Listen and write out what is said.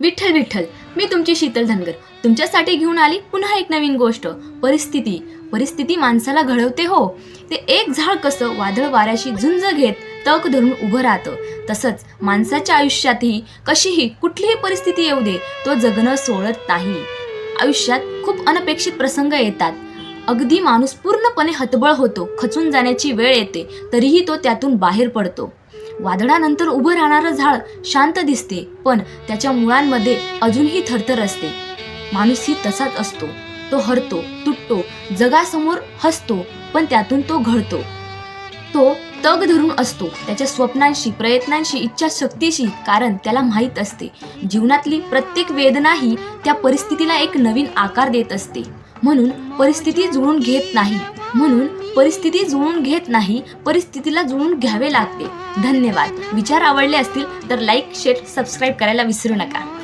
विठ्ठल विठ्ठल, मी तुमची शीतल धनगर तुमच्यासाठी घेऊन आली पुन्हा एक नवीन गोष्ट. परिस्थिती माणसाला घडवते हो. ते एक झाड कसं वादळ वाऱ्याशी झुंज घेत तग धरून उभं राहतं, तसंच माणसाच्या आयुष्यातही कशीही कुठलीही परिस्थिती येऊ दे, तो जगणं सोडत नाही. आयुष्यात खूप अनपेक्षित प्रसंग येतात. अगदी माणूस पूर्णपणे हतबल होतो, खचून जाण्याची वेळ येते, तरीही तो त्यातून बाहेर पडतो. वादळानंतर उभं राहणारं झाड शांत दिसते, पण त्याच्या मुळांमध्ये अजूनही थरथर असते. माणूसही तसाच असतो. तो हरतो, तुटतो, जगासमोर हसतो, पण त्यातून तो घडतो. तो तग धरून असतो त्याच्या स्वप्नांशी, प्रयत्नांशी, इच्छाशक्तीशी, कारण त्याला माहीत असते जीवनातली प्रत्येक वेदना ही त्या परिस्थितीला एक नवीन आकार देत असते. म्हणून परिस्थिती जुळून घेत नाही, परिस्थितीला जुळून घ्यावे लागते. धन्यवाद. विचार आवडले असतील तर लाईक, शेअर, सबस्क्राईब करायला विसरू नका.